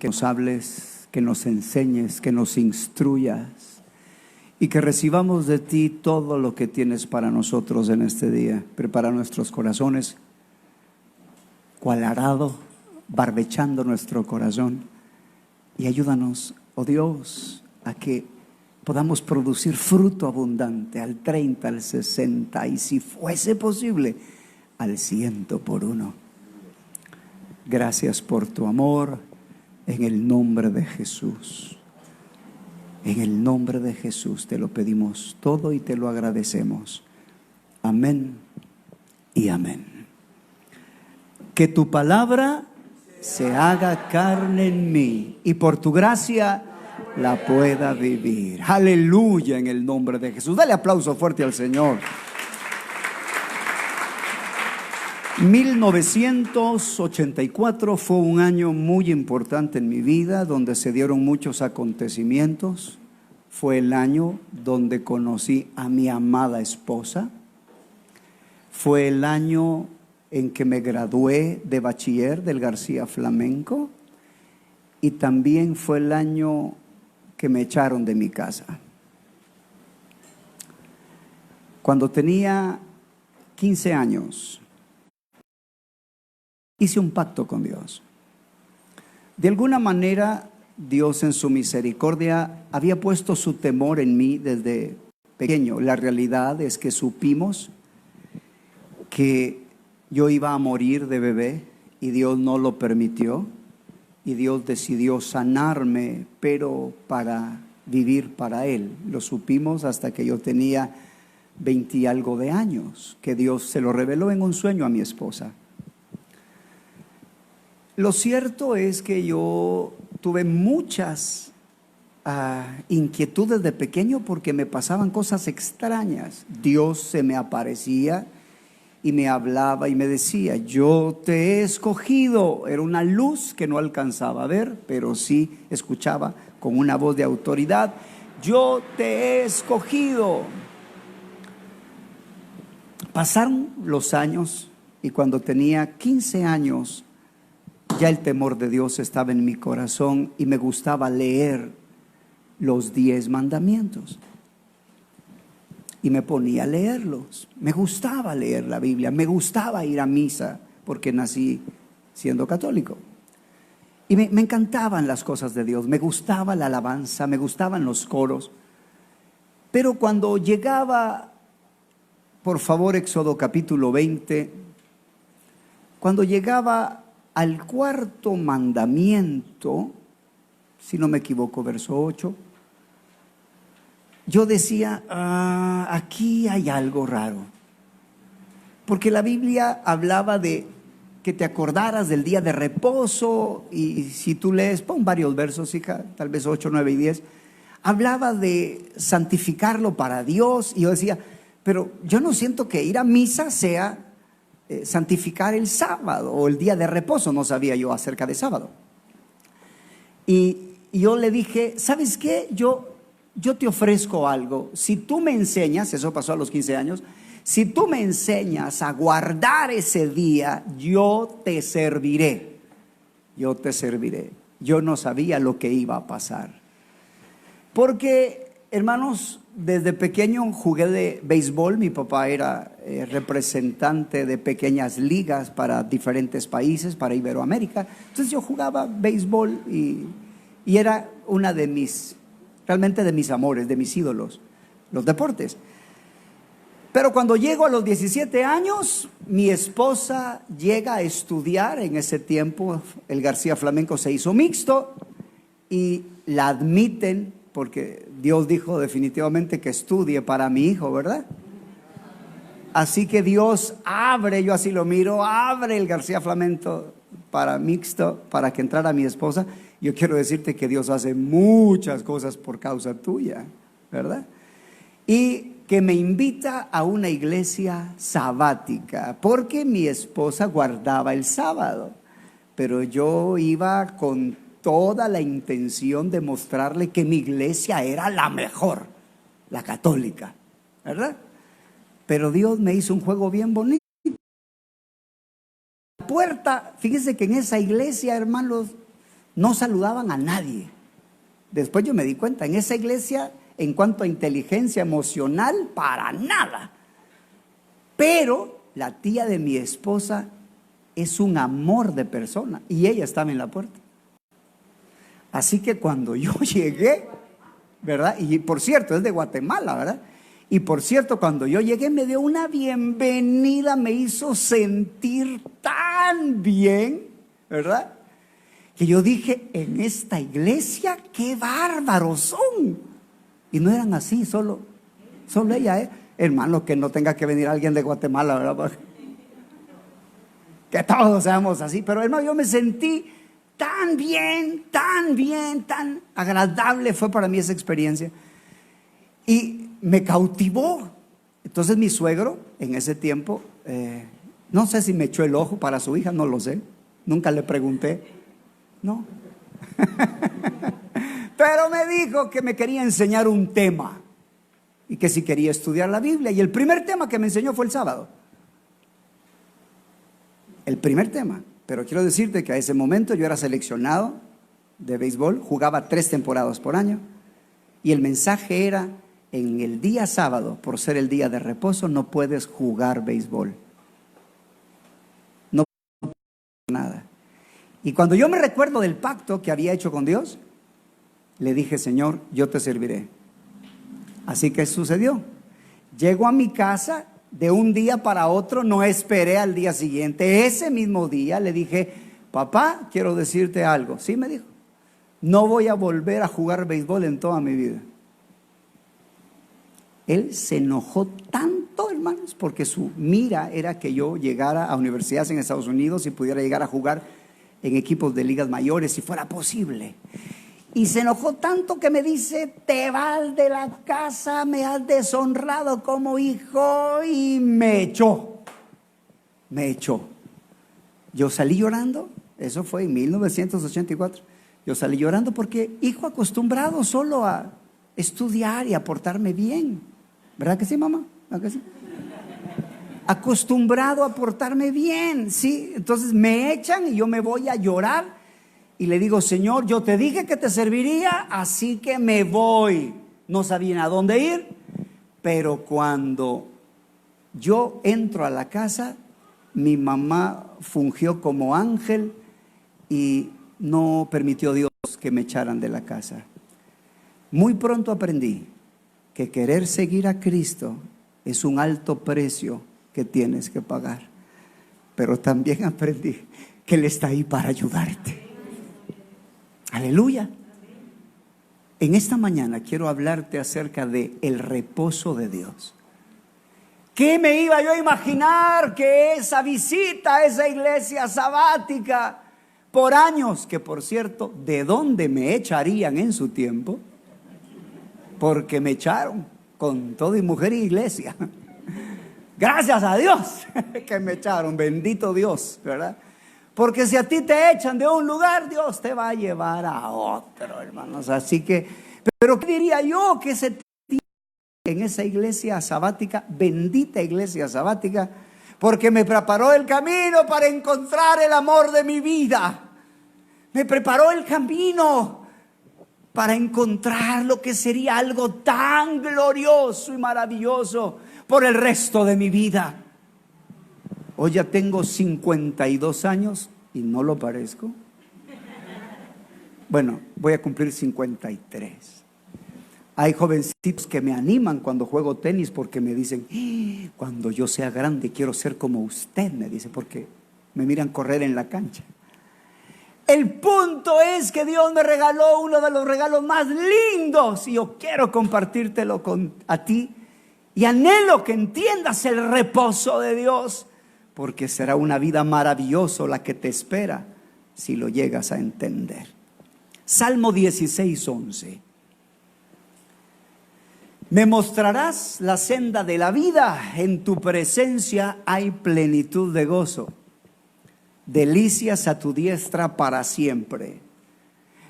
que nos hables, que nos enseñes, que nos instruyas y que recibamos de ti todo lo que tienes para nosotros en este día. Prepara nuestros corazones, cual arado, barbechando nuestro corazón, y ayúdanos, oh Dios, a que podamos producir fruto abundante al 30, al 60 y si fuese posible al 100 por uno. Gracias por tu amor, en el nombre de Jesús. En el nombre de Jesús te lo pedimos todo y te lo agradecemos. Amén y amén. Que tu palabra se haga carne en mí y por tu gracia la pueda vivir. Aleluya, en el nombre de Jesús. Dale aplauso fuerte al Señor. 1984 fue un año muy importante en mi vida, donde se dieron muchos acontecimientos. Fue el año donde conocí a mi amada esposa. Fue el año en que me gradué de bachiller del García Flamenco. Y también fue el año que me echaron de mi casa. Cuando tenía 15 años, hice un pacto con Dios. De alguna manera, Dios en su misericordia había puesto su temor en mí desde pequeño. La realidad es que supimos que yo iba a morir de bebé y Dios no lo permitió. Y Dios decidió sanarme, pero para vivir para Él. Lo supimos hasta que yo tenía 20 y algo de años, que Dios se lo reveló en un sueño a mi esposa. Lo cierto es que yo tuve muchas inquietudes de pequeño porque me pasaban cosas extrañas. Dios se me aparecía y me hablaba y me decía: yo te he escogido. Era una luz que no alcanzaba a ver, pero sí escuchaba con una voz de autoridad: yo te he escogido. Pasaron los años y cuando tenía 15 años, ya el temor de Dios estaba en mi corazón y me gustaba leer los 10 mandamientos. Y me ponía a leerlos. Me gustaba leer la Biblia, me gustaba ir a misa, porque nací siendo católico. Y me encantaban las cosas de Dios, me gustaba la alabanza, me gustaban los coros. Pero cuando llegaba, por favor, Éxodo capítulo 20, cuando llegaba al 4.º mandamiento, si no me equivoco, verso 8, yo decía: aquí hay algo raro. Porque la Biblia hablaba de que te acordaras del día de reposo, y si tú lees, pon varios versos, hija, tal vez 8, 9 y 10, hablaba de santificarlo para Dios. Y yo decía: pero yo no siento que ir a misa sea santificar el sábado o el día de reposo. No sabía yo acerca de sábado. Y yo le dije: ¿sabes qué? Yo te ofrezco algo. Si tú me enseñas, eso pasó a los 15 años, si tú me enseñas a guardar ese día, yo te serviré. Yo te serviré. Yo no sabía lo que iba a pasar. Porque, hermanos, desde pequeño jugué de béisbol. Mi papá era representante de pequeñas ligas para diferentes países, para Iberoamérica. Entonces yo jugaba béisbol y era una de mis, realmente de mis amores, de mis ídolos, los deportes. Pero cuando llego a los 17 años, mi esposa llega a estudiar. En ese tiempo el García Flamenco se hizo mixto y la admiten, porque Dios dijo definitivamente que estudie para mi hijo, ¿verdad? Así que Dios abre, yo así lo miro, abre el García Flamenco para mixto, para que entrara mi esposa. Yo quiero decirte que Dios hace muchas cosas por causa tuya, ¿verdad? Y que me invita a una iglesia sabática, porque mi esposa guardaba el sábado, pero yo iba con toda la intención de mostrarle que mi iglesia era la mejor, la católica, ¿verdad? Pero Dios me hizo un juego bien bonito. La puerta, fíjese que en esa iglesia, hermanos, no saludaban a nadie. Después yo me di cuenta, en esa iglesia, en cuanto a inteligencia emocional, para nada. Pero la tía de mi esposa es un amor de persona y ella estaba en la puerta. Así que cuando yo llegué, ¿verdad? Y por cierto, es de Guatemala, ¿verdad? Y por cierto, cuando yo llegué me dio una bienvenida, me hizo sentir tan bien, ¿verdad? Que yo dije, en esta iglesia, qué bárbaros son. Y no eran así, solo ella, ¿eh? Hermano, que no tenga que venir alguien de Guatemala, ¿verdad? Que todos seamos así. Pero hermano, yo me sentí tan bien, tan agradable fue para mí esa experiencia. Y me cautivó. Entonces mi suegro, en ese tiempo, no sé si me echó el ojo para su hija, no lo sé. Nunca le pregunté. No. Pero me dijo que me quería enseñar un tema y que si quería estudiar la Biblia. Y el primer tema que me enseñó fue el sábado. El primer tema. Pero quiero decirte que a ese momento yo era seleccionado de béisbol, jugaba 3 temporadas por año. Y el mensaje era, en el día sábado, por ser el día de reposo, no puedes jugar béisbol. No puedes nada. Y cuando yo me recuerdo del pacto que había hecho con Dios, le dije, Señor, yo te serviré. Así que sucedió. Llego a mi casa de un día para otro, no esperé al día siguiente. Ese mismo día le dije, papá, quiero decirte algo. Sí, me dijo, no voy a volver a jugar béisbol en toda mi vida. Él se enojó tanto, hermanos, porque su mira era que yo llegara a universidades en Estados Unidos y pudiera llegar a jugar en equipos de ligas mayores si fuera posible. Y se enojó tanto que me dice, te vas de la casa, me has deshonrado como hijo, y me echó. Yo salí llorando, eso fue en 1984. Yo salí llorando porque hijo acostumbrado solo a estudiar y a portarme bien. ¿Verdad que sí, mamá? ¿Verdad que sí? Acostumbrado a portarme bien, ¿sí? Entonces me echan y yo me voy a llorar. Y le digo, Señor, yo te dije que te serviría, así que me voy. No sabían a dónde ir, pero cuando yo entro a la casa, mi mamá fungió como ángel y no permitió Dios que me echaran de la casa. Muy pronto aprendí que querer seguir a Cristo es un alto precio que tienes que pagar. Pero también aprendí que Él está ahí para ayudarte. Aleluya. En esta mañana quiero hablarte acerca de el reposo de Dios. ¿Qué me iba yo a imaginar que esa visita a esa iglesia sabática por años, que por cierto, ¿de dónde me echarían en su tiempo? Porque me echaron con todo y mujer y iglesia. Gracias a Dios que me echaron, bendito Dios, ¿verdad? Porque si a ti te echan de un lugar, Dios te va a llevar a otro, hermanos. Así que, pero ¿qué diría yo que ese tiempo en esa iglesia sabática, bendita iglesia sabática, porque me preparó el camino para encontrar el amor de mi vida? Me preparó el camino para encontrar lo que sería algo tan glorioso y maravilloso por el resto de mi vida. Hoy ya tengo 52 años y no lo parezco. Bueno, voy a cumplir 53. Hay jovencitos que me animan cuando juego tenis porque me dicen, cuando yo sea grande quiero ser como usted, me dice, porque me miran correr en la cancha. El punto es que Dios me regaló uno de los regalos más lindos y yo quiero compartírtelo a ti y anhelo que entiendas el reposo de Dios, porque será una vida maravillosa la que te espera si lo llegas a entender. Salmo 16:11. Me mostrarás la senda de la vida, en tu presencia hay plenitud de gozo, delicias a tu diestra para siempre.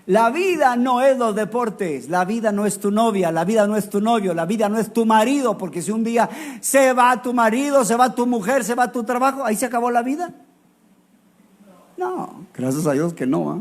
La vida no es los deportes, la vida no es tu novia, la vida no es tu novio, la vida no es tu marido, porque si un día se va tu marido, se va tu mujer, se va tu trabajo, ¿ahí se acabó la vida? No, gracias a Dios que no, ¿eh?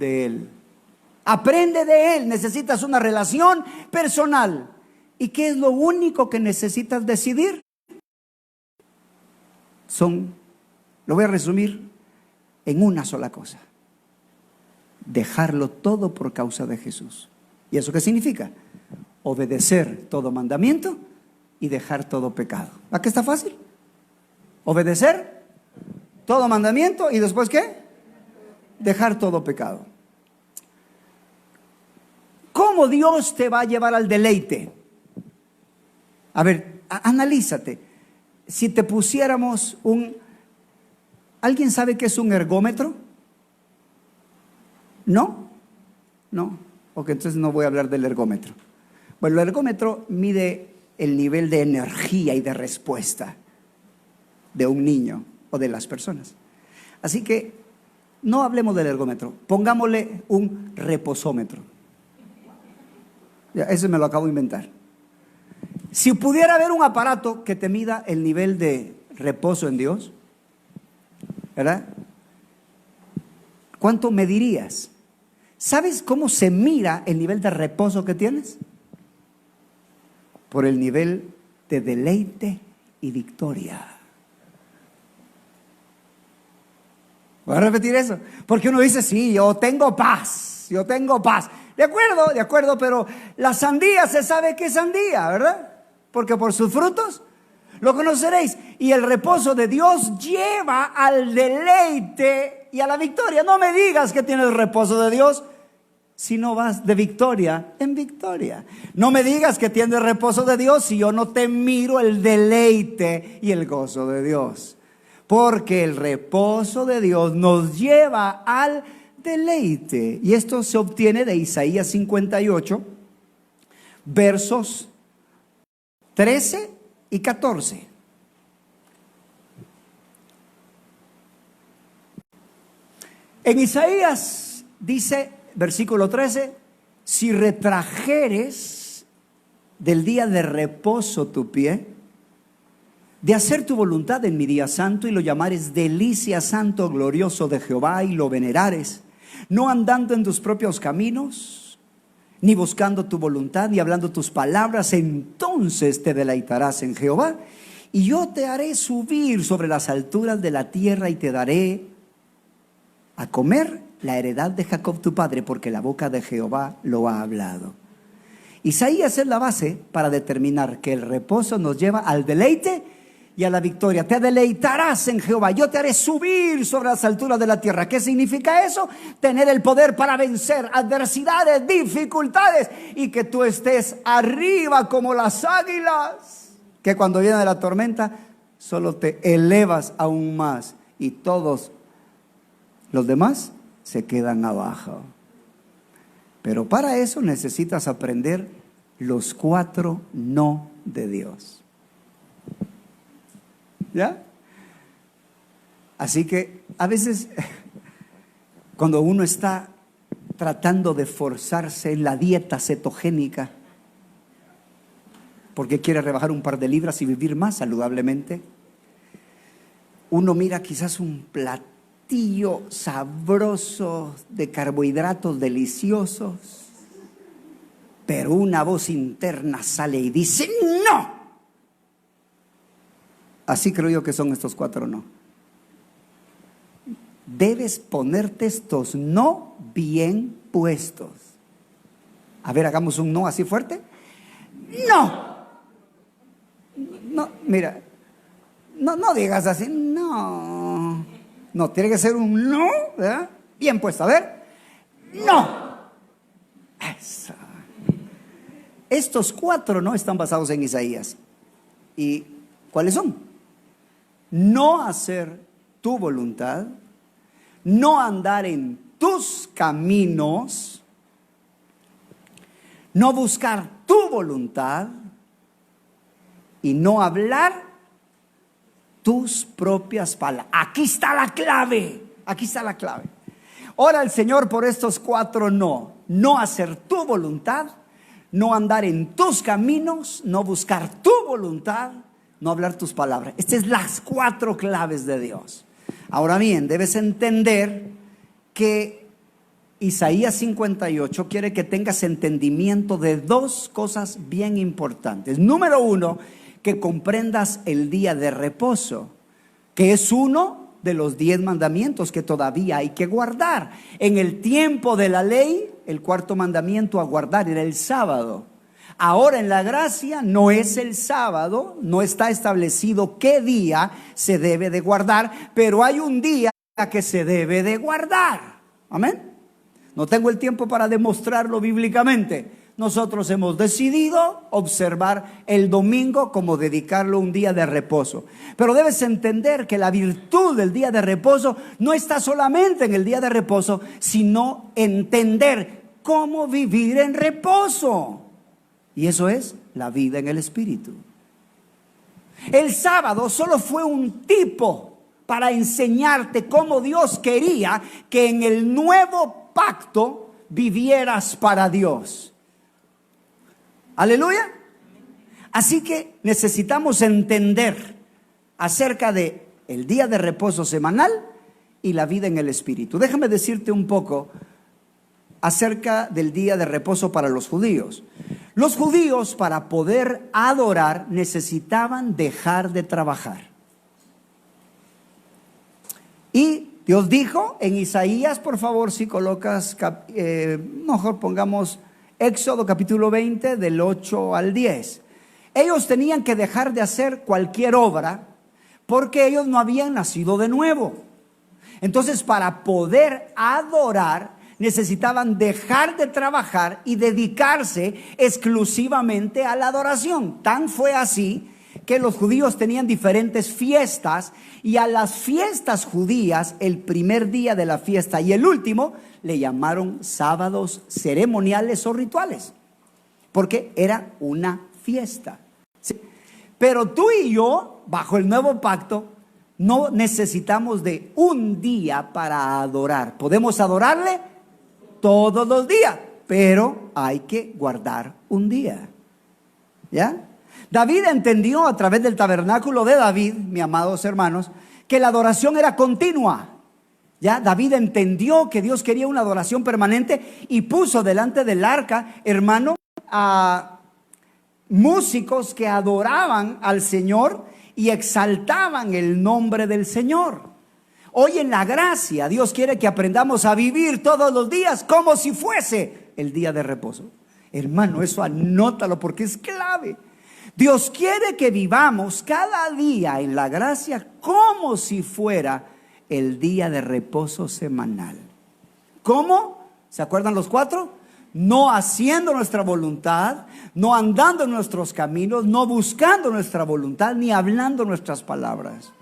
de Él. Aprende de Él. Necesitas una relación personal. ¿Y qué es lo único que necesitas decidir? Lo voy a resumir en una sola cosa: dejarlo todo por causa de Jesús. ¿Y eso qué significa? Obedecer todo mandamiento y dejar todo pecado. ¿A qué está fácil? Obedecer todo mandamiento y después ¿qué? Dejar todo pecado. ¿Cómo Dios te va a llevar al deleite? A ver, analízate. Si te pusiéramos ¿alguien sabe qué es un ergómetro? ¿No? No. Ok, entonces no voy a hablar del ergómetro. Bueno, el ergómetro mide el nivel de energía y de respuesta de un niño o de las personas. Así que no hablemos del ergómetro, pongámosle un reposómetro. Ya, ese me lo acabo de inventar. Si pudiera haber un aparato que te mida el nivel de reposo en Dios, ¿verdad? ¿Cuánto medirías? ¿Sabes cómo se mira el nivel de reposo que tienes? Por el nivel de deleite y victoria. Voy a repetir eso, porque uno dice, sí, yo tengo paz. De acuerdo, pero la sandía se sabe que es sandía, ¿verdad? Porque por sus frutos lo conoceréis. Y el reposo de Dios lleva al deleite y a la victoria. No me digas que tienes el reposo de Dios si no vas de victoria en victoria. No me digas que tienes el reposo de Dios si yo no te miro el deleite y el gozo de Dios. Porque el reposo de Dios nos lleva al deleite. Y esto se obtiene de Isaías 58, versos 13 y 14. En Isaías dice, versículo 13, si retrajeres del día de reposo tu pie, de hacer tu voluntad en mi día santo, y lo llamares delicia santo glorioso de Jehová, y lo venerares, no andando en tus propios caminos, ni buscando tu voluntad, ni hablando tus palabras, entonces te deleitarás en Jehová, y yo te haré subir sobre las alturas de la tierra, y te daré a comer la heredad de Jacob tu padre, porque la boca de Jehová lo ha hablado. Isaías es la base para determinar que el reposo nos lleva al deleite y a la victoria. Te deleitarás en Jehová, yo te haré subir sobre las alturas de la tierra. ¿Qué significa eso? Tener el poder para vencer adversidades, dificultades, y que tú estés arriba como las águilas, que cuando viene la tormenta solo te elevas aún más y todos los demás se quedan abajo. Pero para eso necesitas aprender los 4 no de Dios. ¿Ya? Así que a veces cuando uno está tratando de forzarse en la dieta cetogénica porque quiere rebajar un par de libras y vivir más saludablemente, uno mira quizás un platillo sabroso de carbohidratos deliciosos, pero una voz interna sale y dice ¡no! Así creo yo que son estos 4 no. Debes ponerte estos no bien puestos. A ver, hagamos un no así fuerte. ¡No! No, mira, no digas así, no. No, tiene que ser un no, ¿verdad? Bien puesto, a ver. ¡No! Eso. Estos 4 no están basados en Isaías. ¿Y cuáles son? No hacer tu voluntad, no andar en tus caminos, no buscar tu voluntad y no hablar tus propias palabras. Aquí está la clave, aquí está la clave. Ora al Señor por estos 4 no. No hacer tu voluntad, no andar en tus caminos, no buscar tu voluntad, no hablar tus palabras. Estas son las 4 claves de Dios. Ahora bien, debes entender que Isaías 58 quiere que tengas entendimiento de dos cosas bien importantes. Número uno, que comprendas el día de reposo, que es uno de los 10 mandamientos que todavía hay que guardar. En el tiempo de la ley, el cuarto mandamiento a guardar era el sábado. Ahora en la gracia no es el sábado, no está establecido qué día se debe de guardar, pero hay un día que se debe de guardar. Amén. No tengo el tiempo para demostrarlo bíblicamente. Nosotros hemos decidido observar el domingo como dedicarlo un día de reposo. Pero debes entender que la virtud del día de reposo no está solamente en el día de reposo, sino entender cómo vivir en reposo. Y eso es la vida en el Espíritu. El sábado solo fue un tipo para enseñarte cómo Dios quería que en el nuevo pacto vivieras para Dios. Aleluya. Así que necesitamos entender acerca de el día de reposo semanal y la vida en el Espíritu. Déjame decirte un poco acerca del día de reposo para los judíos. Los judíos, para poder adorar, necesitaban dejar de trabajar. Y Dios dijo en Isaías, por favor, si colocas, mejor pongamos Éxodo capítulo 20 del 8 al 10. Ellos tenían que dejar de hacer cualquier obra porque ellos no habían nacido de nuevo. Entonces, para poder adorar, necesitaban dejar de trabajar y dedicarse exclusivamente a la adoración. Tan fue así que los judíos tenían diferentes fiestas, y a las fiestas judías, el primer día de la fiesta y el último, le llamaron sábados ceremoniales o rituales, porque era una fiesta. ¿Sí? Pero tú y yo, bajo el nuevo pacto, no necesitamos de un día para adorar. Podemos adorarle todos los días, pero hay que guardar un día. ¿Ya? David entendió a través del tabernáculo de David, mis amados hermanos, que la adoración era continua. Ya, David entendió que Dios quería una adoración permanente y puso delante del arca, hermano, a músicos que adoraban al Señor y exaltaban el nombre del Señor. Hoy en la gracia, Dios quiere que aprendamos a vivir todos los días como si fuese el día de reposo. Hermano, eso anótalo porque es clave. Dios quiere que vivamos cada día en la gracia como si fuera el día de reposo semanal. ¿Cómo? ¿Se acuerdan los 4? No haciendo nuestra voluntad, no andando en nuestros caminos, no buscando nuestra voluntad, ni hablando nuestras palabras.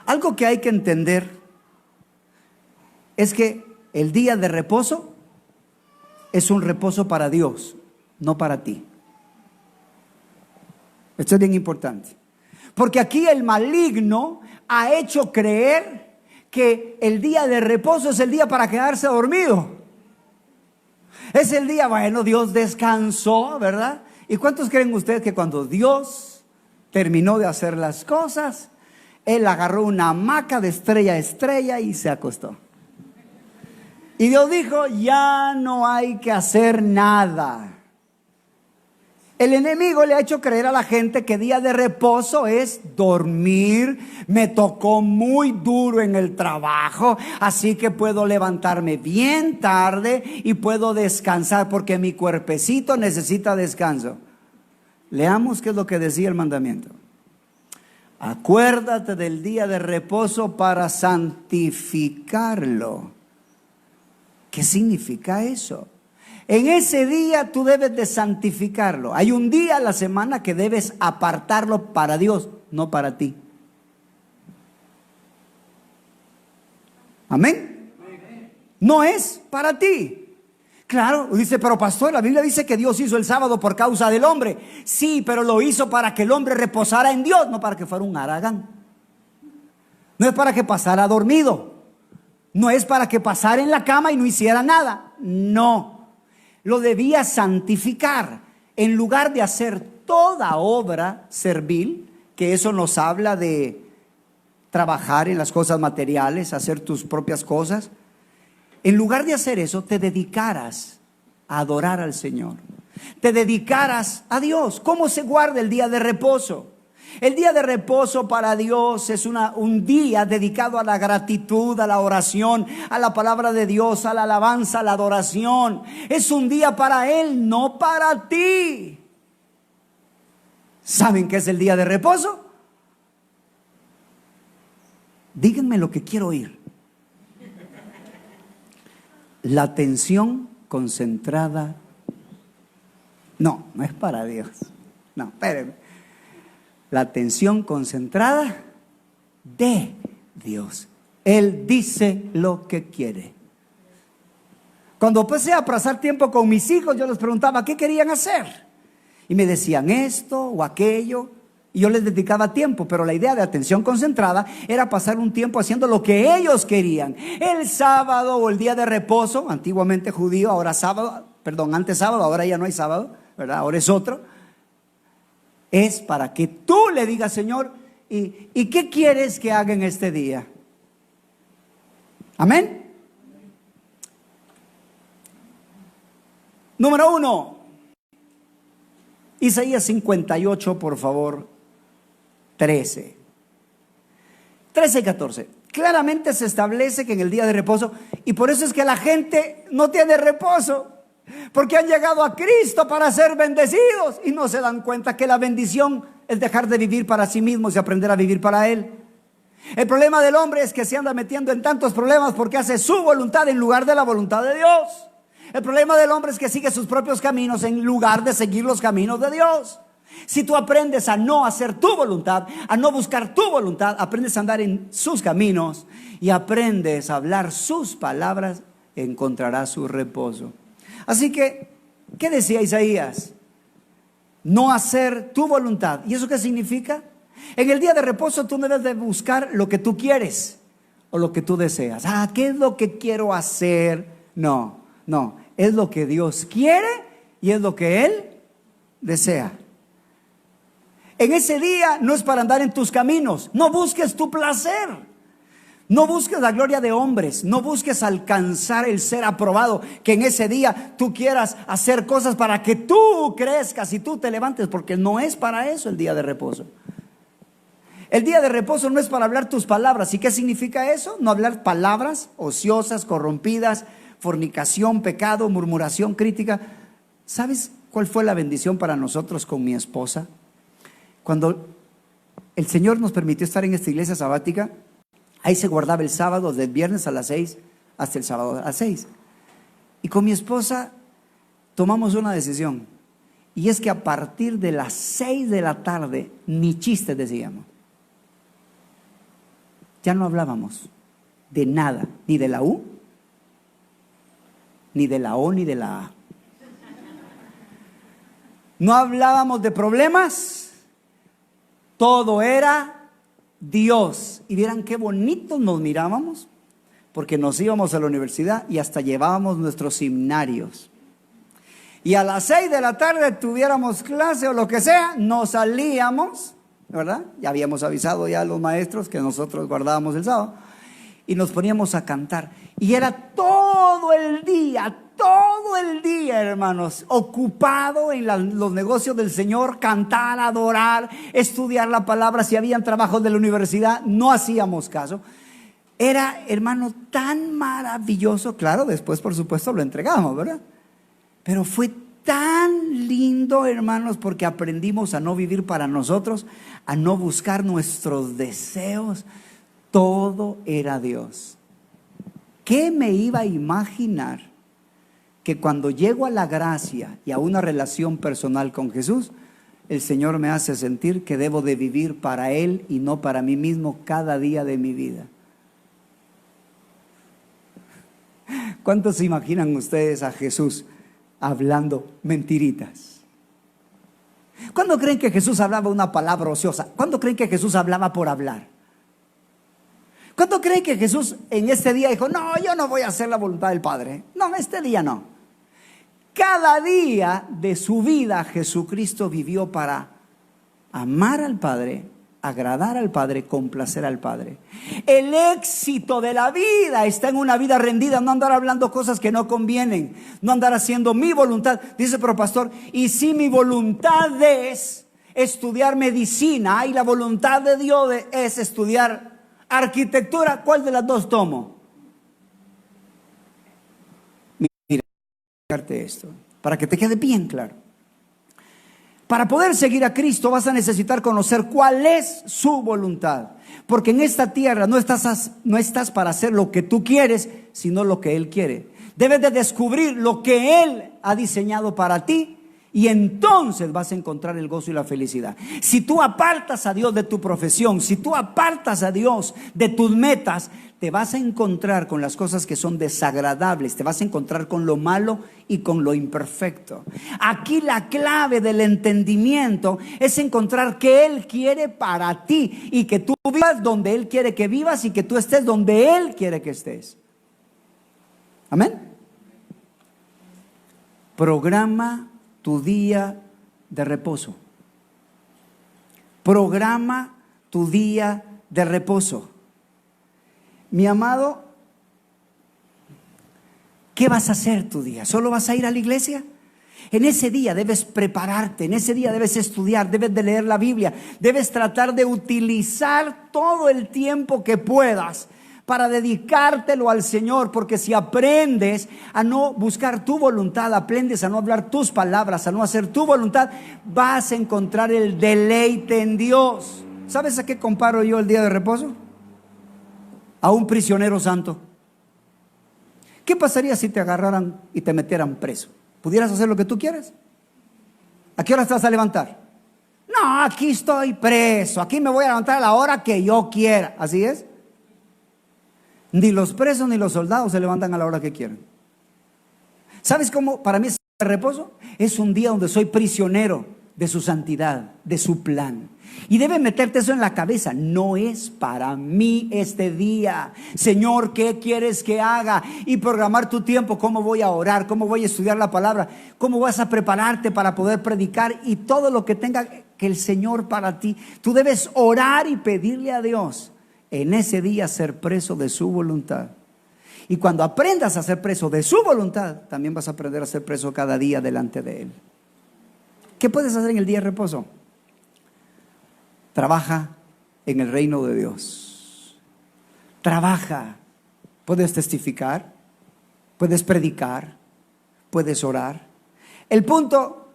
Algo que hay que entender es que el día de reposo es un reposo para Dios, no para ti. Esto es bien importante, porque aquí el maligno ha hecho creer que el día de reposo es el día para quedarse dormido. Es el día, bueno, Dios descansó, ¿verdad? ¿Y cuántos creen ustedes que cuando Dios terminó de hacer las cosas, Él agarró una hamaca de estrella a estrella y se acostó? Y Dios dijo, ya no hay que hacer nada. El enemigo le ha hecho creer a la gente que día de reposo es dormir. Me tocó muy duro en el trabajo, así que puedo levantarme bien tarde y puedo descansar porque mi cuerpecito necesita descanso. Leamos qué es lo que decía el mandamiento. Acuérdate del día de reposo para santificarlo. ¿Qué significa eso? En ese día tú debes de santificarlo. Hay un día a la semana que debes apartarlo para Dios, no para ti. Amén. No es para ti. Claro, dice, pero pastor, la Biblia dice que Dios hizo el sábado por causa del hombre. Sí, pero lo hizo para que el hombre reposara en Dios, no para que fuera un haragán. No es para que pasara dormido. No es para que pasara en la cama y no hiciera nada. No. Lo debía santificar. En lugar de hacer toda obra servil, que eso nos habla de trabajar en las cosas materiales, hacer tus propias cosas. en lugar de hacer eso, te dedicaras a adorar al Señor. Te dedicaras a Dios. ¿Cómo se guarda el día de reposo? El día de reposo para Dios es un día dedicado a la gratitud, a la oración, a la palabra de Dios, a la alabanza, a la adoración. Es un día para Él, no para ti. ¿Saben qué es el día de reposo? Díganme lo que quiero oír. La atención concentrada. No, no es para Dios. No, espérenme. La atención concentrada de Dios. Él dice lo que quiere. Cuando empecé a pasar tiempo con mis hijos, yo les preguntaba qué querían hacer. Y me decían esto o aquello. Y yo les dedicaba tiempo, pero la idea de atención concentrada era pasar un tiempo haciendo lo que ellos querían. El sábado o el día de reposo, antiguamente judío, ahora sábado, perdón, antes sábado, ahora ya no hay sábado, ¿verdad? Ahora es otro. Es para que tú le digas, Señor, ¿y qué quieres que haga en este día? Amén. Número 1, Isaías 58, por favor, 13 y 14. Claramente se establece que en el día de reposo, y por eso es que la gente no tiene reposo, porque han llegado a Cristo para ser bendecidos y no se dan cuenta que la bendición es dejar de vivir para sí mismos y aprender a vivir para Él. El problema del hombre es que se anda metiendo en tantos problemas porque hace su voluntad en lugar de la voluntad de Dios. El problema del hombre es que sigue sus propios caminos en lugar de seguir los caminos de Dios. Si tú aprendes a no hacer tu voluntad, a no buscar tu voluntad, aprendes a andar en sus caminos y aprendes a hablar sus palabras, encontrarás su reposo. Así que, ¿qué decía Isaías? No hacer tu voluntad. ¿Y eso qué significa? En el día de reposo tú no debes de buscar lo que tú quieres o lo que tú deseas. ¿Qué es lo que quiero hacer? No, es lo que Dios quiere y es lo que Él desea. En ese día no es para andar en tus caminos. No busques tu placer. No busques la gloria de hombres, no busques alcanzar el ser aprobado, que en ese día tú quieras hacer cosas para que tú crezcas y tú te levantes, porque no es para eso el día de reposo. El día de reposo no es para hablar tus palabras. ¿Y qué significa eso? No hablar palabras ociosas, corrompidas, fornicación, pecado, murmuración, crítica. ¿Sabes cuál fue la bendición para nosotros con mi esposa? Cuando el Señor nos permitió estar en esta iglesia sabática, ahí se guardaba el sábado, del viernes a las 6 hasta el sábado a las 6. Y con mi esposa tomamos una decisión. Y es que a partir de las 6 de la tarde, ni chistes decíamos. Ya no hablábamos de nada, ni de la U, ni de la O, ni de la A. No hablábamos de problemas, todo era Dios. Y vieran qué bonitos nos mirábamos, porque nos íbamos a la universidad y hasta llevábamos nuestros himnarios. Y a las 6 de la tarde tuviéramos clase o lo que sea, nos salíamos, ¿verdad? Ya habíamos avisado ya a los maestros que nosotros guardábamos el sábado. Y nos poníamos a cantar. Y era todo el día, hermanos, ocupado en los negocios del Señor, cantar, adorar, estudiar la palabra. Si habían trabajos de la universidad, no hacíamos caso. Era, hermano, tan maravilloso. Claro, después, por supuesto, lo entregamos, ¿verdad? Pero fue tan lindo, hermanos, porque aprendimos a no vivir para nosotros, a no buscar nuestros deseos. Todo era Dios. ¿Qué me iba a imaginar que cuando llego a la gracia y a una relación personal con Jesús, el Señor me hace sentir que debo de vivir para Él y no para mí mismo cada día de mi vida? ¿Cuántos se imaginan ustedes a Jesús hablando mentiritas? ¿Cuándo creen que Jesús hablaba una palabra ociosa? ¿Cuándo creen que Jesús hablaba por hablar? ¿Cuándo creen que Jesús en este día dijo, no, yo no voy a hacer la voluntad del Padre? No, este día no. Cada día de su vida Jesucristo vivió para amar al Padre, agradar al Padre, complacer al Padre. El éxito de la vida está en una vida rendida, no andar hablando cosas que no convienen, no andar haciendo mi voluntad. Dice, pero pastor, y si mi voluntad es estudiar medicina y la voluntad de Dios es estudiar arquitectura, ¿cuál de las dos tomo? Mira, esto, para que te quede bien claro. Para poder seguir a Cristo vas a necesitar conocer cuál es su voluntad. Porque en esta tierra no estás para hacer lo que tú quieres, sino lo que Él quiere. Debes de descubrir lo que Él ha diseñado para ti y entonces vas a encontrar el gozo y la felicidad. Si tú apartas a Dios de tu profesión, si tú apartas a Dios de tus metas, te vas a encontrar con las cosas que son desagradables, te vas a encontrar con lo malo y con lo imperfecto. Aquí la clave del entendimiento es encontrar qué Él quiere para ti y que tú vivas donde Él quiere que vivas y que tú estés donde Él quiere que estés. Amén. Programa tu día de reposo. Programa tu día de reposo. Mi amado, ¿qué vas a hacer tu día? ¿Solo vas a ir a la iglesia? En ese día debes prepararte, en ese día debes estudiar, debes de leer la Biblia, debes tratar de utilizar todo el tiempo que puedas para dedicártelo al Señor, porque si aprendes a no buscar tu voluntad, aprendes a no hablar tus palabras, a no hacer tu voluntad, vas a encontrar el deleite en Dios. ¿Sabes a qué comparo yo el día de reposo? A un prisionero santo. ¿Qué pasaría si te agarraran y te metieran preso? ¿Pudieras hacer lo que tú quieras? ¿A qué hora te vas a levantar? No, aquí estoy preso, aquí me voy a levantar a la hora que yo quiera. ¿Así es? Ni los presos ni los soldados se levantan a la hora que quieren. ¿Sabes cómo para mí es el reposo? Es un día donde soy prisionero de su santidad, de su plan. Y debe meterte eso en la cabeza. No es para mí este día. Señor, ¿qué quieres que haga? Y programar tu tiempo. ¿Cómo voy a orar? ¿Cómo voy a estudiar la palabra? ¿Cómo vas a prepararte para poder predicar? Y todo lo que tenga que el Señor para ti. Tú debes orar y pedirle a Dios en ese día ser preso de su voluntad. Y cuando aprendas a ser preso de su voluntad, también vas a aprender a ser preso cada día delante de Él. ¿Qué puedes hacer en el día de reposo? Trabaja en el reino de Dios. Trabaja. Puedes testificar, puedes predicar, puedes orar. El punto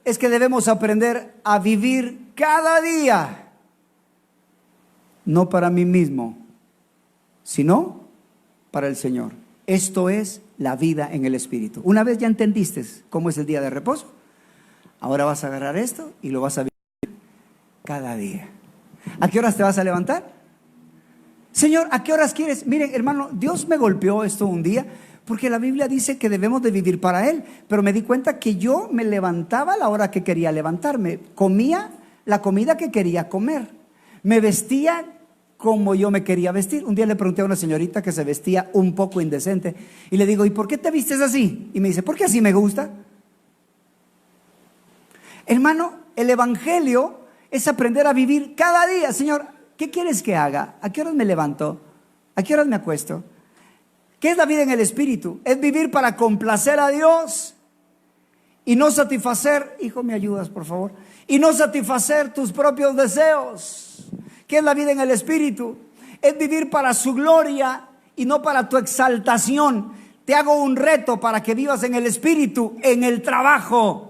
es que debemos aprender a vivir cada día, no para mí mismo, sino para el Señor. Esto es la vida en el Espíritu. Una vez ya entendiste cómo es el día de reposo, ahora vas a agarrar esto y lo vas a vivir cada día. ¿A qué horas te vas a levantar? Señor, ¿a qué horas quieres? Miren, hermano, Dios me golpeó esto un día, porque la Biblia dice que debemos de vivir para Él, pero me di cuenta que yo me levantaba a la hora que quería levantarme, comía la comida que quería comer, me vestía como yo me quería vestir. Un día le pregunté a una señorita que se vestía un poco indecente y le digo, ¿y por qué te vistes así? Y me dice, porque así me gusta. Hermano, el evangelio es aprender a vivir cada día. Señor, ¿qué quieres que haga? ¿A qué horas me levanto? ¿A qué horas me acuesto? ¿Qué es la vida en el Espíritu? Es vivir para complacer a Dios y no satisfacer, hijo, ¿me ayudas por favor? Y no satisfacer tus propios deseos. ¿Qué es la vida en el Espíritu? Es vivir para su gloria y no para tu exaltación. Te hago un reto para que vivas en el Espíritu, en el trabajo.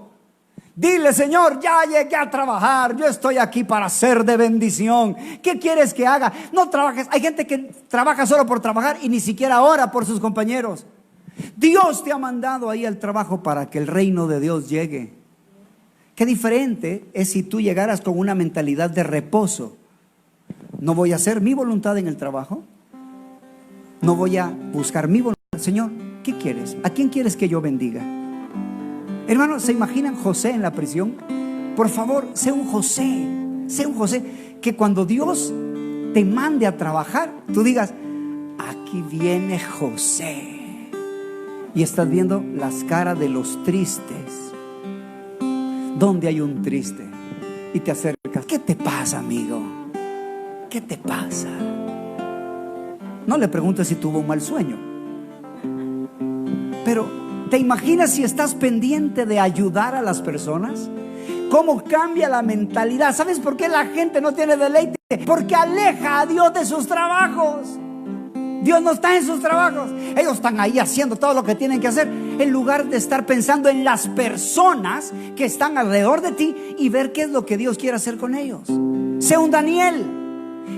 Dile, Señor, ya llegué a trabajar, yo estoy aquí para ser de bendición. ¿Qué quieres que haga? No trabajes. Hay gente que trabaja solo por trabajar y ni siquiera ora por sus compañeros. Dios te ha mandado ahí al trabajo para que el reino de Dios llegue. Qué diferente es si tú llegaras con una mentalidad de reposo. No voy a hacer mi voluntad en el trabajo. No voy a buscar mi voluntad. Señor, ¿qué quieres? ¿A quién quieres que yo bendiga? Hermanos, ¿se imaginan José en la prisión? Por favor, sé un José, que cuando Dios te mande a trabajar, tú digas, aquí viene José. Y estás viendo las caras de los tristes. ¿Dónde hay un triste? Y te acercas, ¿qué te pasa, amigo? ¿qué te pasa? No le preguntes si tuvo un mal sueño. Pero ¿te imaginas si estás pendiente de ayudar a las personas? ¿Cómo cambia la mentalidad? ¿Sabes por qué la gente no tiene deleite? Porque aleja a Dios de sus trabajos. Dios no está en sus trabajos. Ellos están ahí haciendo todo lo que tienen que hacer, en lugar de estar pensando en las personas que están alrededor de ti y ver qué es lo que Dios quiere hacer con ellos. Sé un Daniel.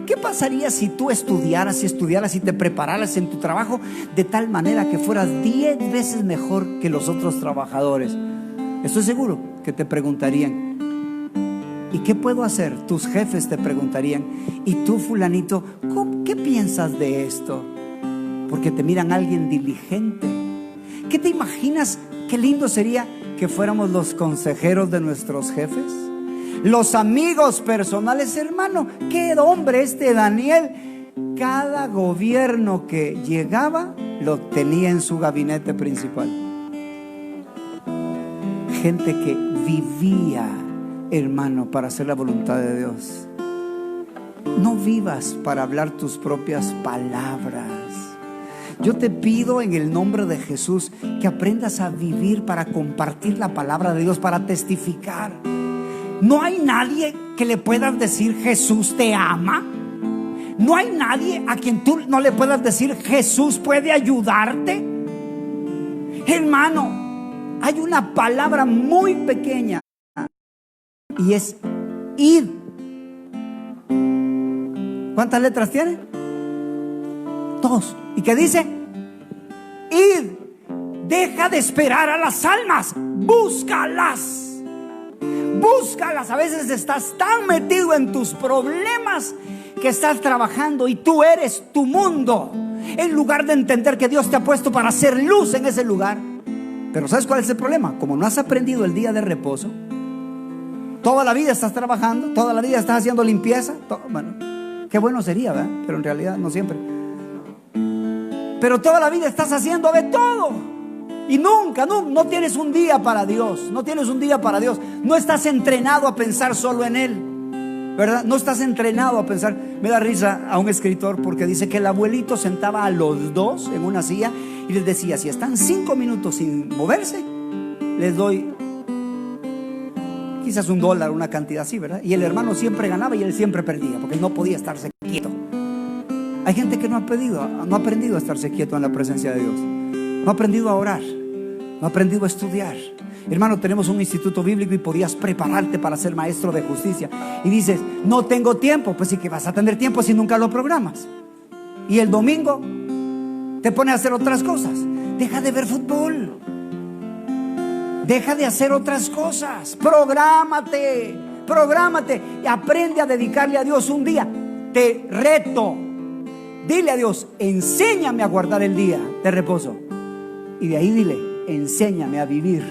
¿Qué pasaría si tú estudiaras y te prepararas en tu trabajo de tal manera que fueras 10 veces mejor que los otros trabajadores? Estoy seguro que te preguntarían: ¿y qué puedo hacer? Tus jefes te preguntarían: ¿y tú, fulanito, qué piensas de esto? Porque te miran a alguien diligente. ¿Qué te imaginas? Qué lindo sería que fuéramos los consejeros de nuestros jefes, los amigos personales. Hermano, qué hombre este Daniel. Cada gobierno que llegaba lo tenía en su gabinete principal. Gente que vivía, hermano, para hacer la voluntad de Dios. No vivas para hablar tus propias palabras. Yo te pido en el nombre de Jesús que aprendas a vivir para compartir la palabra de Dios, para testificar. No hay nadie que le puedas decir: Jesús te ama. No hay nadie a quien tú no le puedas decir: Jesús puede ayudarte. Hermano, hay una palabra muy pequeña y es id. ¿Cuántas letras tiene? 2. ¿Y qué dice? Id. Deja de esperar a las almas, búscalas. Búscalas. A veces estás tan metido en tus problemas que estás trabajando y tú eres tu mundo, en lugar de entender que Dios te ha puesto para hacer luz en ese lugar. Pero ¿sabes cuál es el problema? Como no has aprendido el día de reposo, toda la vida estás trabajando, toda la vida estás haciendo limpieza. Bueno, qué bueno sería, ¿verdad? Pero en realidad no siempre. Pero toda la vida estás haciendo de todo y nunca no tienes un día para Dios. No tienes un día para Dios. No estás entrenado a pensar solo en Él, ¿verdad? No estás entrenado a pensar. Me da risa a un escritor porque dice que el abuelito sentaba a los dos en una silla y les decía: si están 5 minutos sin moverse, les doy quizás $1, una cantidad así, ¿verdad? Y el hermano siempre ganaba y él siempre perdía, porque no podía estarse quieto. Hay gente que no ha aprendido a estarse quieto en la presencia de Dios. No ha aprendido a orar, no ha aprendido a estudiar. Hermano, tenemos un instituto bíblico y podías prepararte para ser maestro de justicia. Y dices: no tengo tiempo. Pues sí que vas a tener tiempo si nunca lo programas. Y el domingo te pones a hacer otras cosas. Deja de ver fútbol. Deja de hacer otras cosas. Prográmate y aprende a dedicarle a Dios un día. Te reto. Dile a Dios: enséñame a guardar el día de reposo. Y de ahí dile: enséñame a vivir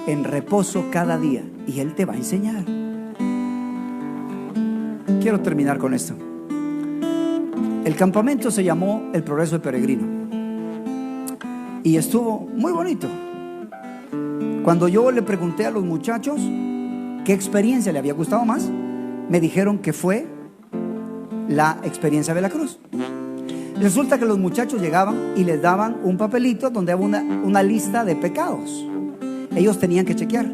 en reposo cada día. Y Él te va a enseñar. Quiero terminar con esto. El campamento se llamó El Progreso del Peregrino y estuvo muy bonito. Cuando yo le pregunté a los muchachos qué experiencia le había gustado más, me dijeron que fue la experiencia de la cruz. Resulta que los muchachos llegaban y les daban un papelito donde había una lista de pecados. Ellos tenían que chequear.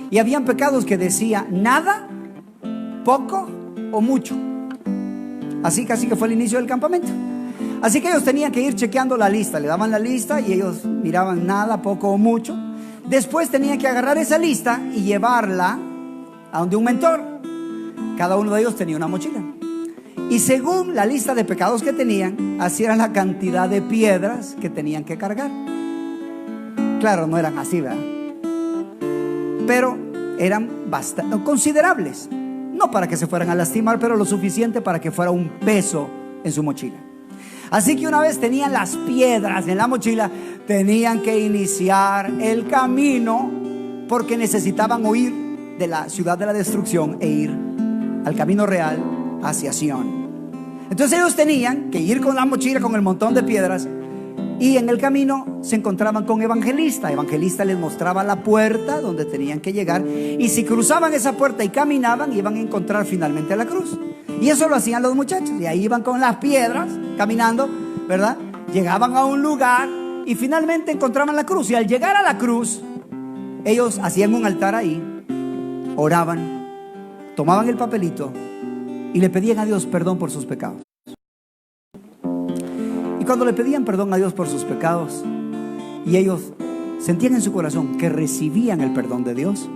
Y habían pecados que decía nada, poco o mucho. Así casi que fue el inicio del campamento. Así que ellos tenían que ir chequeando la lista. Le daban la lista y ellos miraban nada, poco o mucho. Después tenían que agarrar esa lista y llevarla a donde un mentor. Cada uno de ellos tenía una mochila. Y según la lista de pecados que tenían, así era la cantidad de piedras que tenían que cargar. Claro, no eran así, ¿verdad? Pero eran bastante considerables. No para que se fueran a lastimar, pero lo suficiente para que fuera un peso en su mochila. Así que una vez tenían las piedras en la mochila, tenían que iniciar el camino, porque necesitaban huir de la ciudad de la destrucción e ir al camino real hacia Sión. Entonces ellos tenían que ir con la mochila, con el montón de piedras, y en el camino se encontraban con Evangelista. Evangelista les mostraba la puerta donde tenían que llegar, y si cruzaban esa puerta y caminaban, iban a encontrar finalmente la cruz. Y eso lo hacían los muchachos. Y ahí iban con las piedras, caminando, ¿verdad? Llegaban a un lugar y finalmente encontraban la cruz. Y al llegar a la cruz, ellos hacían un altar ahí, oraban, tomaban el papelito y le pedían a Dios perdón por sus pecados. Y cuando le pedían perdón a Dios por sus pecados, y ellos sentían en su corazón que recibían el perdón de Dios,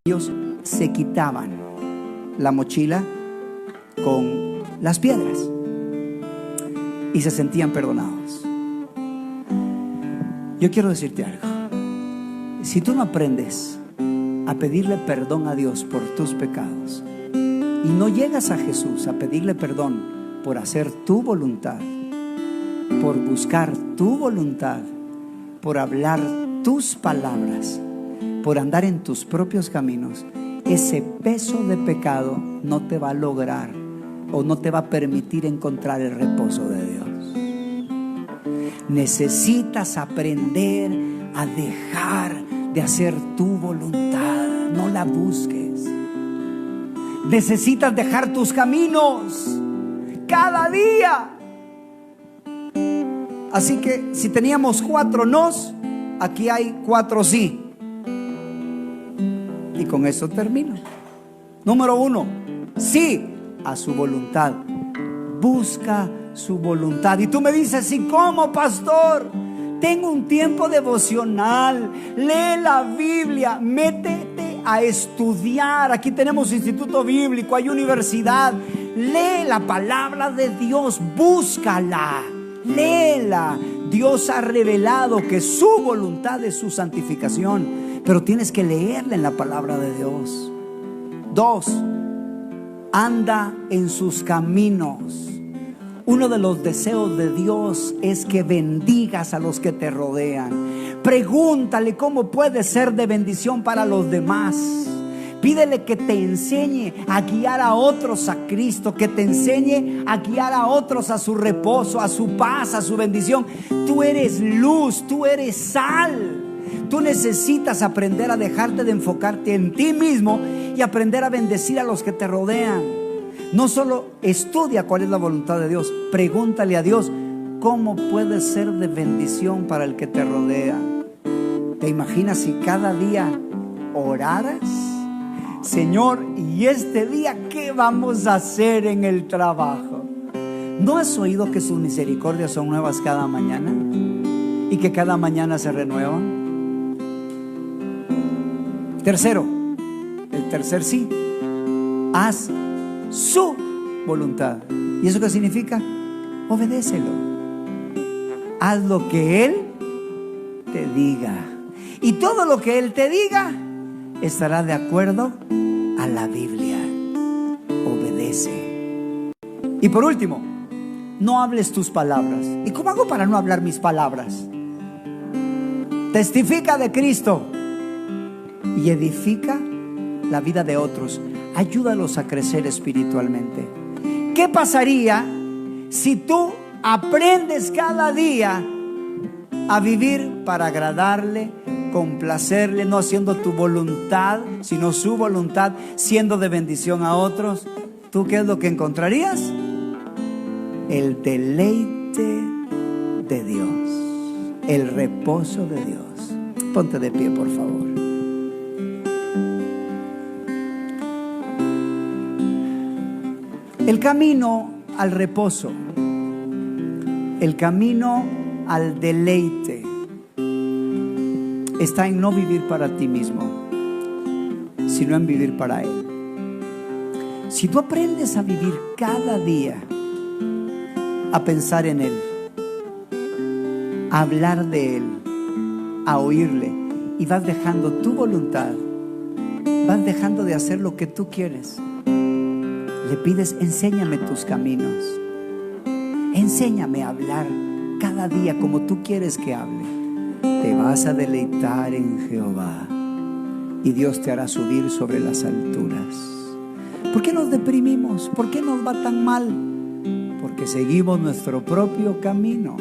ellos se quitaban la mochila con las piedras y se sentían perdonados. Yo quiero decirte algo. Si tú no aprendes a pedirle perdón a Dios por tus pecados y no llegas a Jesús a pedirle perdón por hacer tu voluntad, por buscar tu voluntad, por hablar tus palabras, por andar en tus propios caminos, ese peso de pecado no te va a lograr o no te va a permitir encontrar el reposo de Dios. Necesitas aprender a dejar de hacer tu voluntad, no la busques. Necesitas dejar tus caminos cada día. Así que si teníamos 4 nos, aquí hay 4 sí. Y con eso termino. Número 1, sí a su voluntad. Busca su voluntad. Y tú me dices, ¿y cómo, pastor? Tengo un tiempo devocional. Lee la Biblia, métete a estudiar. Aquí tenemos instituto bíblico, hay universidad. Lee la palabra de Dios, búscala, léela. Dios ha revelado que su voluntad es su santificación, pero tienes que leerla en la palabra de Dios. 2, anda en sus caminos. Uno de los deseos de Dios es que bendigas a los que te rodean. Pregúntale cómo puedes ser de bendición para los demás. Pídele que te enseñe a guiar a otros a Cristo, que te enseñe a guiar a otros a su reposo, a su paz, a su bendición. Tú eres luz, tú eres sal. Tú necesitas aprender a dejarte de enfocarte en ti mismo y aprender a bendecir a los que te rodean. No solo estudia cuál es la voluntad de Dios, pregúntale a Dios cómo puedes ser de bendición para el que te rodea. ¿Te imaginas si cada día oraras? Señor, ¿y este día qué vamos a hacer en el trabajo? ¿No has oído que sus misericordias son nuevas cada mañana y que cada mañana se renuevan? Tercero, el tercer sí, haz su voluntad. ¿Y eso qué significa? Obedécelo. Haz lo que Él te diga. Y todo lo que Él te diga estará de acuerdo a la Biblia. Obedece. Y por último, no hables tus palabras. ¿Y cómo hago para no hablar mis palabras? Testifica de Cristo y edifica la vida de otros. Ayúdalos a crecer espiritualmente. ¿Qué pasaría si tú aprendes cada día a vivir para agradarle, complacerle, no haciendo tu voluntad, sino su voluntad, siendo de bendición a otros? ¿Tú qué es lo que encontrarías? El deleite de Dios, el reposo de Dios. Ponte de pie, por favor. El camino al reposo, el camino al deleite, está en no vivir para ti mismo, sino en vivir para Él. Si tú aprendes a vivir cada día, a pensar en Él, a hablar de Él, a oírle, y vas dejando tu voluntad, vas dejando de hacer lo que tú quieres, le pides, enséñame tus caminos, enséñame a hablar cada día como tú quieres que hable. Te vas a deleitar en Jehová y Dios te hará subir sobre las alturas. ¿Por qué nos deprimimos? ¿Por qué nos va tan mal? Porque seguimos nuestro propio camino.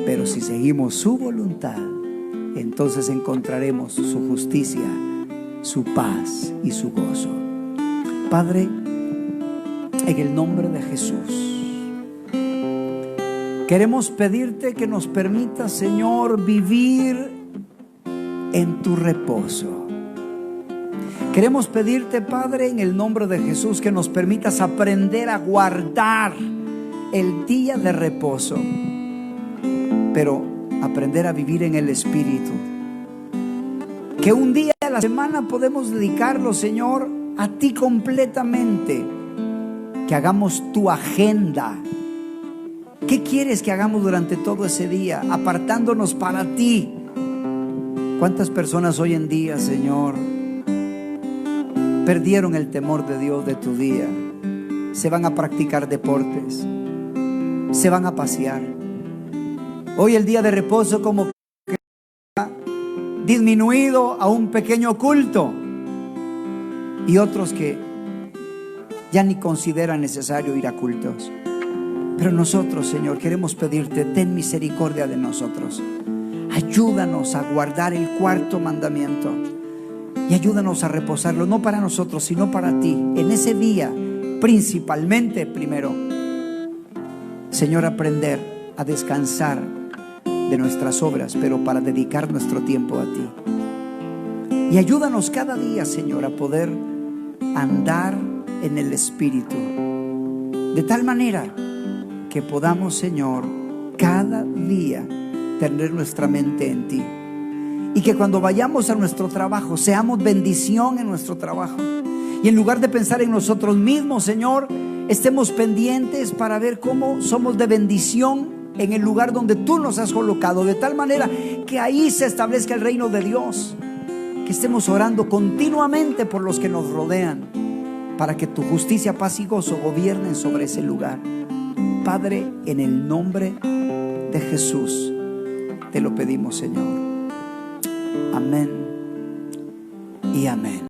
Pero si seguimos su voluntad, entonces encontraremos su justicia, su paz y su gozo. Padre, en el nombre de Jesús. Queremos pedirte que nos permitas, Señor, vivir en tu reposo. Queremos pedirte, Padre, en el nombre de Jesús, que nos permitas aprender a guardar el día de reposo, pero aprender a vivir en el Espíritu. Que un día a la semana podemos dedicarlo, Señor, a ti completamente. Que hagamos tu agenda. ¿Qué quieres que hagamos durante todo ese día? Apartándonos para ti. ¿Cuántas personas hoy en día, Señor, perdieron el temor de Dios de tu día? Se van a practicar deportes, se van a pasear. Hoy el día de reposo como que ha disminuido a un pequeño culto, y otros que ya ni consideran necesario ir a cultos. Pero nosotros, Señor, queremos pedirte, ten misericordia de nosotros. Ayúdanos a guardar el cuarto mandamiento y ayúdanos a reposarlo, no para nosotros, sino para ti. En ese día, principalmente, primero, Señor, aprender a descansar de nuestras obras, pero para dedicar nuestro tiempo a ti. Y ayúdanos cada día, Señor, a poder andar en el Espíritu, de tal manera que podamos, Señor, cada día tener nuestra mente en ti, y que cuando vayamos a nuestro trabajo seamos bendición en nuestro trabajo, y en lugar de pensar en nosotros mismos, Señor, estemos pendientes para ver cómo somos de bendición en el lugar donde tú nos has colocado, de tal manera que ahí se establezca el reino de Dios. Que estemos orando continuamente por los que nos rodean, para que tu justicia, paz y gozo gobiernen sobre ese lugar. Padre, en el nombre de Jesús te lo pedimos, Señor. Amén y amén.